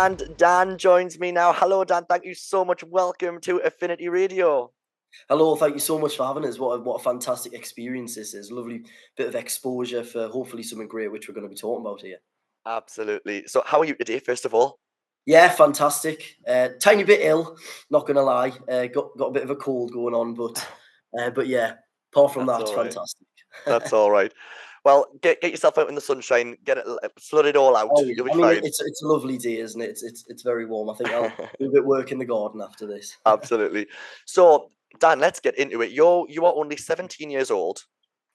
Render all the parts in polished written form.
And Dan joins me now. Hello, Dan. Thank you so much. Welcome to Affinity Radio. Hello, thank you so much for having us. What a fantastic experience this is. Lovely bit of exposure for hopefully something great, which we're going to be talking about here. Absolutely. So how are you today, first of all? Yeah, fantastic. Tiny bit ill, not going to lie. Got a bit of a cold going on, but yeah, apart from That's that, all right. fantastic. That's all right. Well, get yourself out in the sunshine. Get it, flood it all out. Oh yeah, You'll be I mean fine. it's a lovely day, isn't it? It's very warm. I think I'll do a bit of work in the garden after this. Absolutely. So, Dan, let's get into it. You are only 17 years old,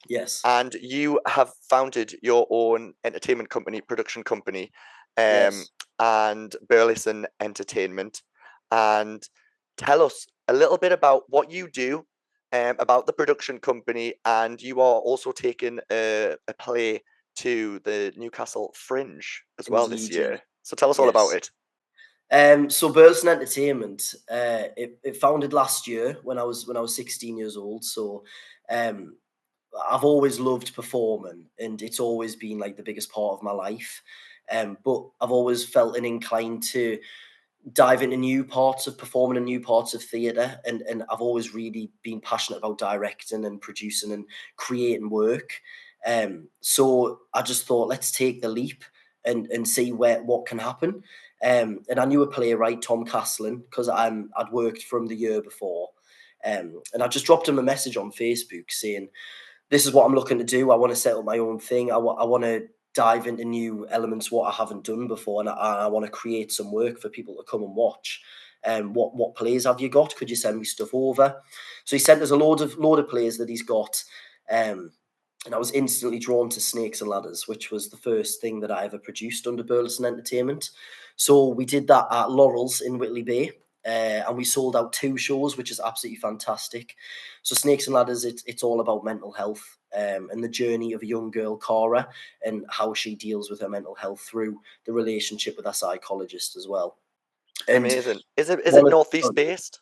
Yes, and you have founded your own entertainment company, production company, yes. and Burlison Entertainment. And tell us a little bit about what you do, about the production company, and you are also taking a play to the Newcastle Fringe as well this Indeed, yeah. year. So tell us all about Yes. it. So Burlison Entertainment, it founded last year when I was 16 years old. So um, I've always loved performing, and it's always been like the biggest part of my life. But I've always felt an incline to dive into new parts of performing and new parts of theatre, and I've always really been passionate about directing and producing and creating work. So I just thought, let's take the leap and see what can happen. And I knew a playwright, Tom Castlin, because I'd worked from the year before. And I just dropped him a message on Facebook saying, this is what I'm looking to do. I want to set up my own thing. I want to dive into new elements, what I haven't done before, and I want to create some work for people to come and watch. What plays have you got? Could you send me stuff over? So he sent us a load of plays that he's got. And I was instantly drawn to Snakes and Ladders, which was the first thing that I ever produced under Burlison Entertainment. So we did that at Laurel's in Whitley Bay, and we sold out 2 shows, which is absolutely fantastic. So Snakes and Ladders, it's all about mental health, and the journey of a young girl, Cara, and how she deals with her mental health through the relationship with her psychologist as well. And Amazing. Is it one of Northeast based?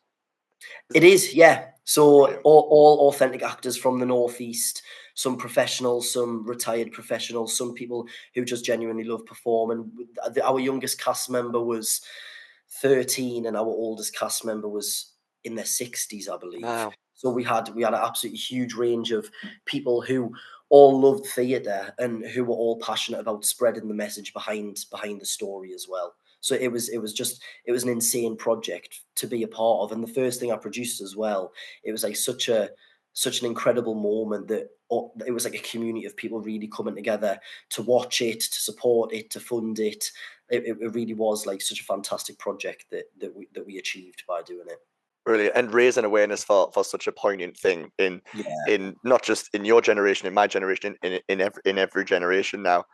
it is, yeah. So Brilliant. all authentic actors from the Northeast, some professionals, some retired professionals, some people who just genuinely love performing. Our youngest cast member was 13, and our oldest cast member was in their 60s, I believe. Wow. So we had an absolutely huge range of people who all loved theatre and who were all passionate about spreading the message behind the story as well. So it was an insane project to be a part of. And the first thing I produced as well, it was like such an incredible moment that it was like a community of people really coming together to watch it, to support it, to fund it. It really was like such a fantastic project that we achieved by doing it. Brilliant. And raising awareness for such a poignant thing Yeah, in not just in your generation, in my generation, in every generation now.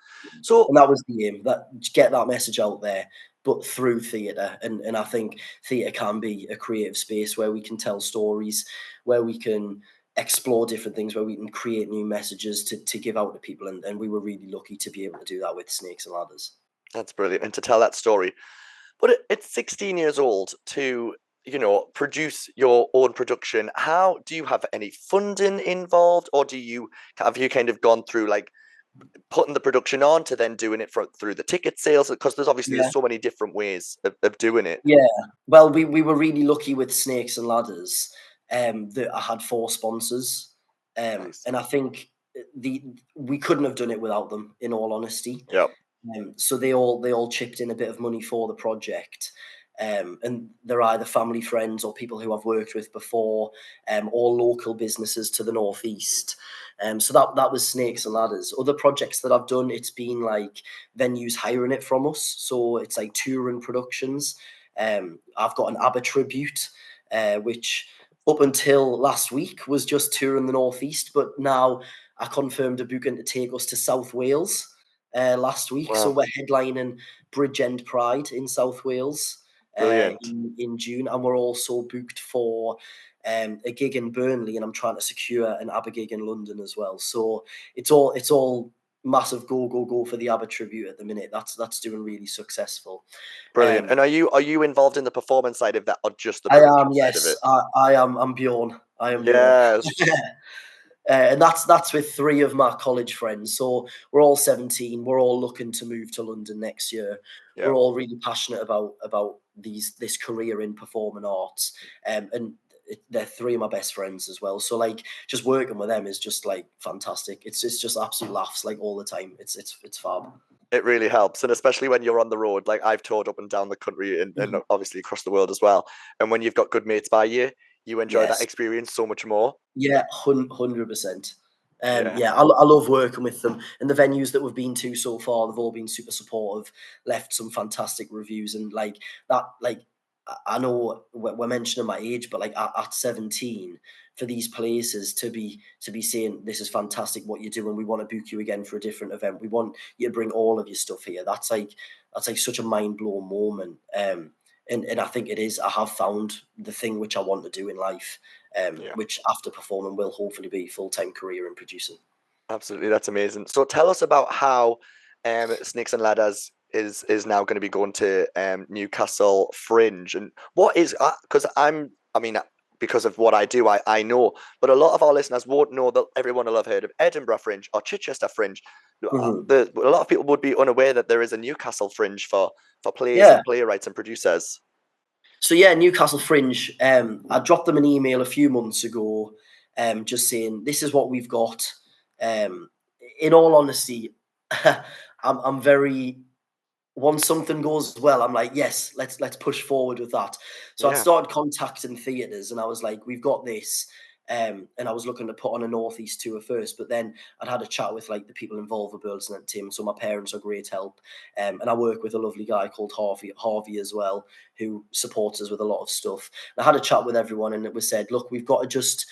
So and that was the aim, that get that message out there, but through theatre. And I think theatre can be a creative space where we can tell stories, where we can explore different things, where we can create new messages to give out to people. And we were really lucky to be able to do that with Snakes and Ladders. that's brilliant. And to tell that story. But at 16 years old to, produce your own production, how do you have any funding involved, or have you kind of gone through like putting the production on to then doing it through the ticket sales? Because there's Yeah. so many different ways of doing it. Yeah. Well, we were really lucky with Snakes and Ladders, that I had 4 sponsors. Nice. And I think the we couldn't have done it without them, in all honesty. Yep. So they all chipped in a bit of money for the project. And they're either family, friends, or people who I've worked with before, or local businesses to the northeast. So that was Snakes and Ladders. Other projects that I've done, it's been like venues hiring it from us. So it's like touring productions. I've got an ABBA tribute, which up until last week was just touring the northeast, but now I confirmed a booking to take us to South Wales last week. So Wow. we're headlining Bridgend Pride in South Wales Brilliant. in June, and we're also booked for a gig in Burnley, and I'm trying to secure an ABBA gig in London as well. So it's all massive go for the ABBA tribute at the minute. That's doing really successful. Brilliant. Um, And are you involved in the performance side of that, or just the I production am, side of yes, it? I am. I'm Bjorn. I am Bjorn. Yes. And that's with 3 of my college friends. So we're all 17. We're all looking to move to London next year. Yeah. We're all really passionate about this career in performing arts, and they're 3 of my best friends as well. So like just working with them is just like fantastic. It's just absolute laughs like all the time. It's fab. It really helps, and especially when you're on the road. Like I've toured up and down the country and Mhm. obviously across the world as well. And when you've got good mates by you, you enjoy that Yes. experience so much more. Yeah, 100%. Yeah, Yeah, I love working with them, and the venues that we've been to so far, they've all been super supportive, left some fantastic reviews, and like that, like I know we're mentioning my age, but like at 17, for these places to be saying this is fantastic what you're doing, we want to book you again for a different event, we want you to bring all of your stuff here. That's like such a mind blowing moment. And I think it is. I have found the thing which I want to do in life, yeah. which after performing will hopefully be full-time career in producing. Absolutely, that's amazing. So tell us about how Snakes and Ladders is now going to be going to Newcastle Fringe, and what is because I mean because of what I do, I know, but a lot of our listeners won't know that everyone will have heard of Edinburgh Fringe or Chichester Fringe. Mhm. A lot of people would be unaware that there is a Newcastle Fringe for plays Yeah. and playwrights and producers. So yeah, Newcastle Fringe. I dropped them an email a few months ago, just saying this is what we've got. Um, in all honesty, I'm very once something goes well, I'm like, yes, let's push forward with that. So I'd Yeah. started contacting theatres, and I was like, we've got this. And I was looking to put on a northeast tour first, but then I'd had a chat with like the people involved with Burlison Entertainment. So my parents are great help, and I work with a lovely guy called Harvey as well, who supports us with a lot of stuff. And I had a chat with everyone, and it was said, look, we've got to just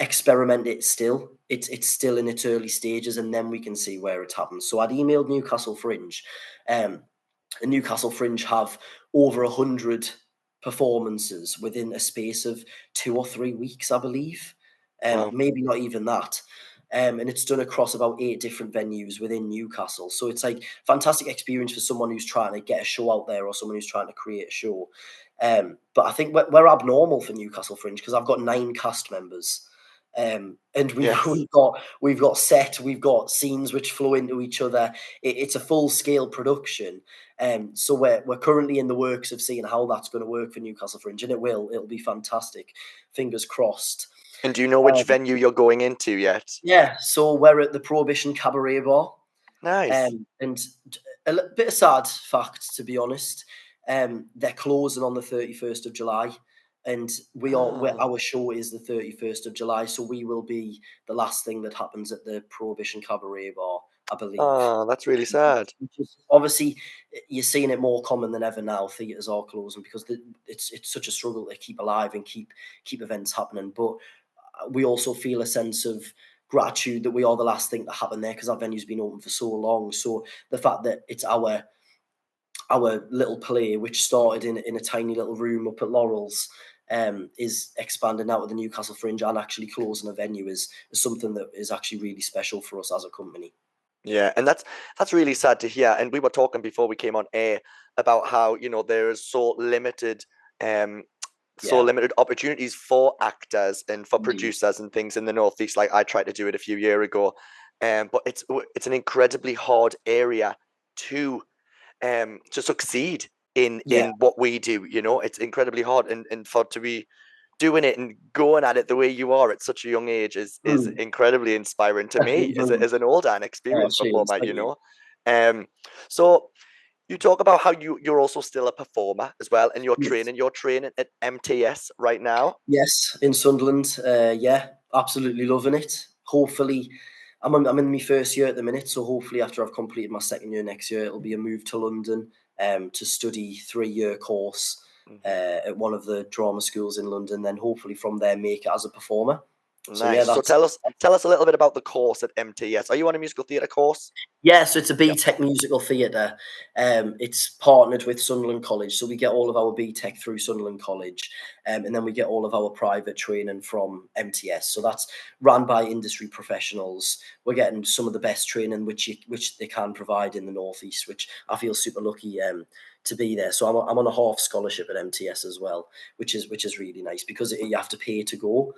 experiment it still. It's still in its early stages, and then we can see where it happens. So I'd emailed Newcastle Fringe, and Newcastle Fringe have over 100 performances within a space of 2 or 3 weeks, I believe. Wow. Maybe not even that. And it's done across about 8 different venues within Newcastle. So it's like fantastic experience for someone who's trying to get a show out there or someone who's trying to create a show. But I think we're abnormal for Newcastle Fringe because I've got 9 cast members. And we've Yes. we've got set, we've got scenes which flow into each other. It's a full scale production. So we're currently in the works of seeing how that's going to work for Newcastle Fringe, and it'll be fantastic. Fingers crossed. And do you know which Um, venue you're going into yet? yeah, so we're at the Prohibition Cabaret Bar, Nice. and bit of sad fact, to be honest. They're closing on the 31st of July, and Ah. our show is the 31st of July, so we will be the last thing that happens at the Prohibition Cabaret Bar, I believe. Oh, that's really sad. Which is obviously you're seeing it more common than ever now. Theatres are closing because it's such a struggle to keep alive and keep events happening. But we also feel a sense of gratitude that we are the last thing to happen there because our venue's been open for so long. So the fact that it's our little play, which started in a tiny little room up at Laurel's, is expanding out of the Newcastle Fringe and actually closing a venue is something that is actually really special for us as a company. Yeah, and that's really sad to hear. And we were talking before we came on air about how, there is um so Yeah. limited opportunities for actors and for Indeed. producers and things in the Northeast. Like I tried to do it a few years ago. But it's an incredibly hard area to to succeed Yeah. in what we do. It's incredibly hard, and for to be doing it and going at it the way you are at such a young age is Mm. incredibly inspiring to Thank me you very much. as an older and Oh, experienced cheers. performer. Thank you. Um so you talk about how you're also still a performer as well, and Yes. you're training at MTS right now. Yes, in Sunderland. Yeah, absolutely loving it. Hopefully, I'm in my first year at the minute, so hopefully after I've completed my second year next year, it'll be a move to London to study 3-year course Hmm. at one of the drama schools in London. Then hopefully from there make it as a performer. So yeah, Nice. So tell us a little bit about the course at MTS. Are you on a musical theatre course? yeah, so it's a Yeah. BTEC musical theatre. It's partnered with Sunderland College, so we get all of our BTEC through Sunderland College, and then we get all of our private training from MTS. So that's run by industry professionals. We're getting some of the best training which they can provide in the northeast, which I feel super lucky to be there. So I'm on a half scholarship at MTS as well, which is really nice because you have to pay to go.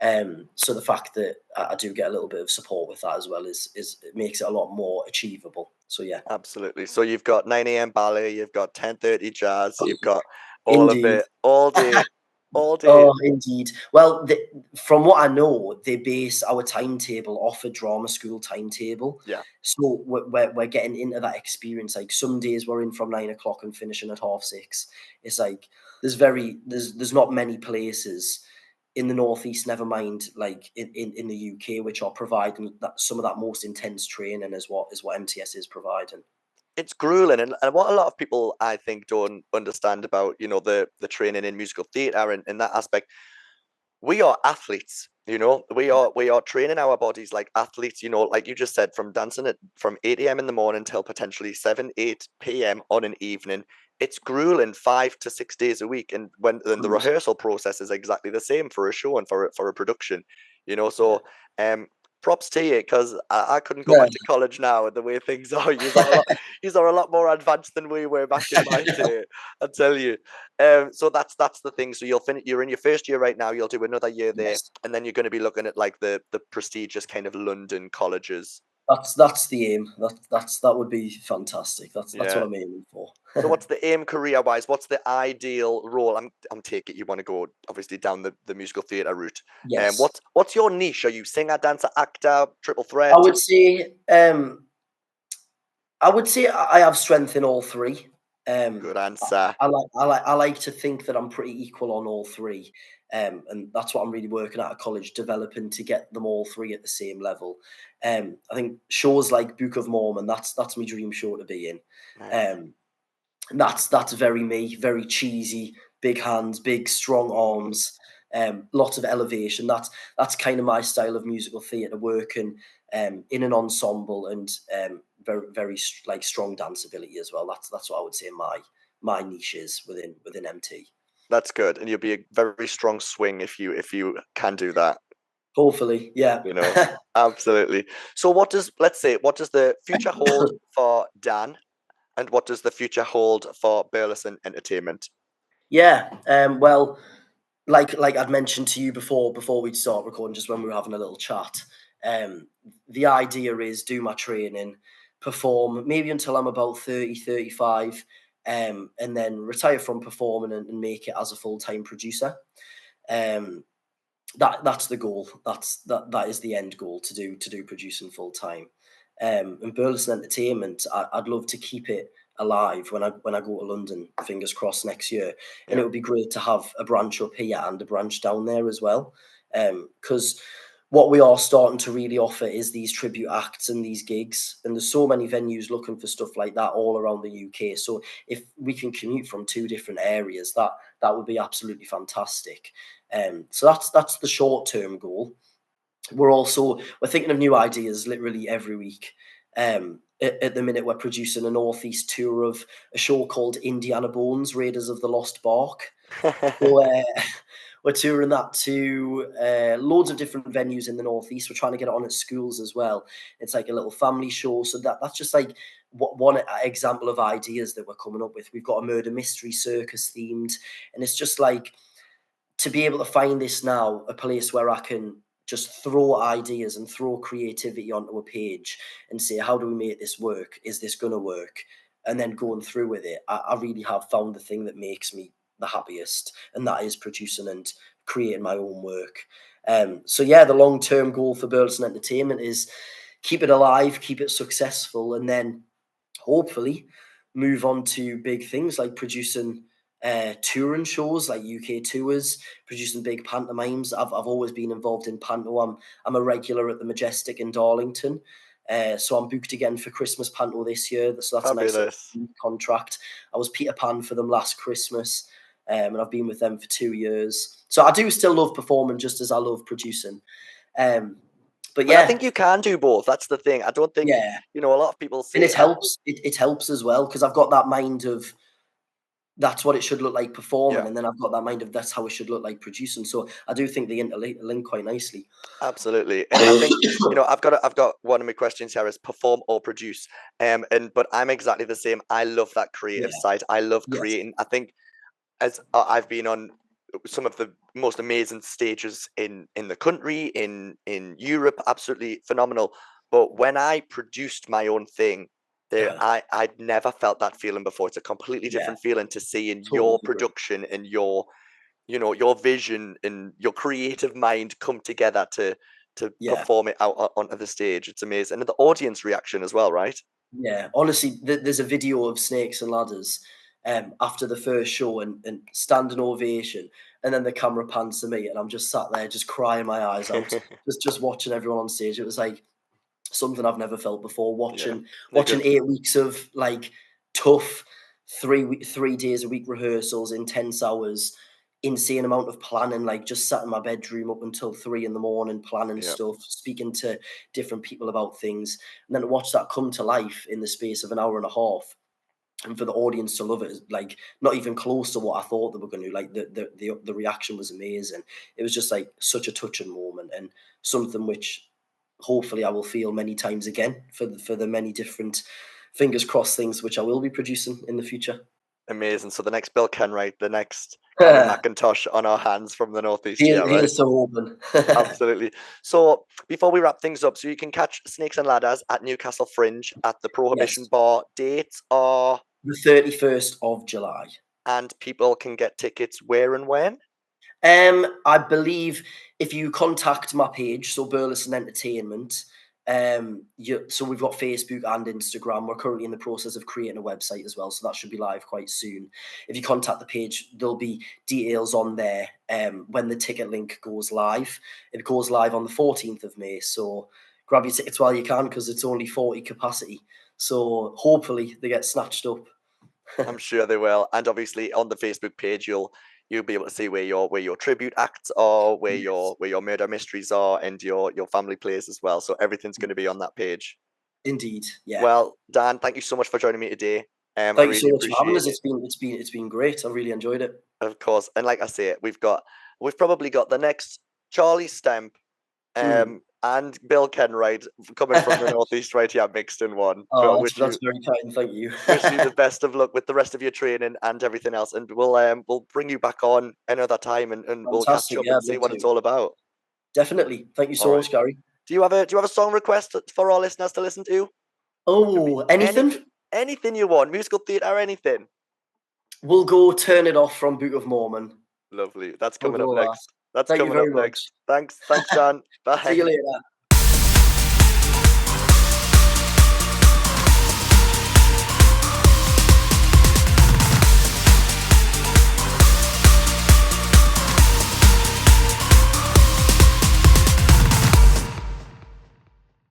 So the fact that I do get a little bit of support with that as well is it makes it a lot more achievable. So yeah, Absolutely. So you've got 9 a.m. ballet, you've got 10:30 jazz, you've got all of indeed. it all day, all day. Oh, indeed. Well, from what I know, they base our timetable off a drama school timetable. Yeah. So we're getting into that experience. Like some days we're in from 9 o'clock and finishing at 6:30. It's like there's not many places in the northeast, never mind like in the UK, which are providing that some of that most intense training is what MTS is providing. It's grueling, and what a lot of people I think don't understand about, the training in musical theatre and in that aspect, we are athletes, we are training our bodies like athletes, like you just said, from dancing at from 8 a.m. in the morning till potentially 7 8 p.m. on an evening. It's grueling 5 to 6 days a week, and the And rehearsal process is exactly the same for a show and for a production, yeah. so um props to you, because I couldn't go Yeah. back to college now the way things are. You are a lot more advanced than we were back in my day, I tell you. So that's the thing. So you're in your first year right now. You'll do another year there, Yes. and then you're going to be looking at like the prestigious kind of London colleges. That's the aim. That would be fantastic. That's what Yeah. I'm aiming for. So what's the aim career wise? What's the ideal role? I'm taking you want to go obviously down the musical theatre route. Yes. What's your niche? Are you singer, dancer, actor, triple I threat? would say I have strength in all three. Good I, answer. I like to think that I'm pretty equal on all three, and that's what I'm really working at college, developing to get them all three at the same level. I think shows like Book of Mormon, that's my dream show to be in. Nice. Um, and that's very me, very cheesy, big hands, big strong arms, lots of elevation. That's kind of my style of musical theatre, working in an ensemble and very like strong danceability as well. That's what I would say my niche is within MT. That's good, and you'll be a very strong swing if you can do that. Hopefully, yeah. You know, absolutely. So, what does the future hold for Dan, and what does the future hold for Burleson Entertainment? Yeah, well, like I'd mentioned to you before we'd start recording, just when we were having a little chat. The idea is do my training, perform maybe until I'm about 30, 35, and then retire from performing and make it as a full-time producer. Um, that's the goal. That is the end goal, to do producing full time. And Burlison Entertainment, I'd love to keep it alive when I go to London. Fingers crossed next year, and it Yeah, would be great to have a branch up here and a branch down there as well. Because what we are starting to really offer is these tribute acts and these gigs, and there's so many venues looking for stuff like that all around the UK. So if we can commute from two different areas, that would be absolutely fantastic. So that's the short term goal. We're thinking of new ideas literally every week. At the minute, we're producing a northeast tour of a show called Indiana Bones: Raiders of the Lost Bark. So we're touring that to loads of different venues in the northeast. We're trying to get it on at schools as well. It's like a little family show. So that's just like one example of ideas that we're coming up with. We've got a murder mystery circus themed, and it's just like, to be able to find this now, a place where I can just throw ideas and throw creativity onto a page and say, how do we make this work? Is this going to work? And then going through with it, I really have found the thing that makes me the happiest, and that is producing and creating my own work. So yeah, the long term goal for Burlison Entertainment is keep it alive, keep it successful, and then hopefully move on to big things like producing touring shows like UK tours, producing big pantomimes. I've always been involved in panto. I'm a regular at the Majestic in Darlington. So I'm booked again for Christmas panto this year. So that's a nice little fabulous. contract. I was Peter Pan for them last Christmas, and I've been with them for 2 years. So I do still love performing just as I love producing. Um, but And I yeah, think you can do both. That's the thing. I don't think, yeah. a lot of people And say, it helps. It helps as well, because I've got that mind of that's what it should look like performing, yeah, and then I've got that mind of that's how it should look like producing. So I do think they interlink quite nicely. absolutely. And I think, I've got one of my questions here is perform or produce. But I'm exactly the same. I love that creative Yeah. side. I love Yes. creating. I think as I've been on some of the most amazing stages in the country, in Europe, absolutely phenomenal. But when I produced my own thing, I'd never felt that feeling before. It's a completely Yeah, different feeling to see in totally your agree. production and your, your vision and your creative mind come together to Yeah. perform it out onto the stage. It's amazing, and the audience reaction as well, right? Yeah, honestly, there's a video of Snakes and Ladders after the first show and standing ovation, and then the camera pans to me, and I'm just sat there, just crying my eyes out, just watching everyone on stage. It was like something I've never felt before. Yeah, Watching because 8 weeks of like tough 3 days a week rehearsals, intense hours, insane amount of planning. Like just sat in my bedroom up until 3 in the morning, planning yeah, stuff, speaking to different people about things, and then to watch that come to life in the space of an hour and a half. And for the audience to love it, like not even close to what I thought they were going to. Like the reaction was amazing. It was just like such a touching moment and something which hopefully I will feel many times again for the many different fingers crossed things which I will be producing in the future. amazing. So the next Bill Kenwright, the next Cameron McIntosh on our hands from the Northeast, yeah, right? Here's to hoping. Absolutely. So before we wrap things up, so you can catch Snakes and Ladders at Newcastle Fringe at the Prohibition Yes, Bar. Dates are, the 31st of July. and people can get tickets where and when? I believe if you contact my page, so Burlison Entertainment, so we've got Facebook and Instagram. We're currently in the process of creating a website as well, so that should be live quite soon. If you contact the page, there'll be details on there when the ticket link goes live. It goes live on the 14th of May, so grab your tickets while you can because it's only 40 capacity. So hopefully they get snatched up. I'm sure they will. And obviously on the Facebook page you'll be able to see where your tribute acts are, Yes, where your murder mysteries are, and your family plays as well. So everything's going to be on that page. indeed, yeah. Well, Dan, thank you so much for joining me today. I Thank you really so much for having appreciate us. it. It's been great. I really enjoyed it. Of course. And like I say, we've probably got the next Charlie Stemp Mm. and Bill Kenwright coming from the Northeast right here mixed in one. But I Oh, that's very kind. Thank you. wish you the best of luck with the rest of your training and everything else. And we'll bring you back on another time and we'll catch Fantastic. up Yeah, and I'd see love what it's to. all about. Definitely. Thank you All so right. much, Gary. Do you have a song request for our listeners to listen to? Could be Oh, anything? anything you want, musical theatre, anything. We'll go Turn It Off from Book of Mormon. Lovely. That's We'll coming up go with that. next. That's Thank you coming up very next. much. Thanks, Dan. See you Bye. later.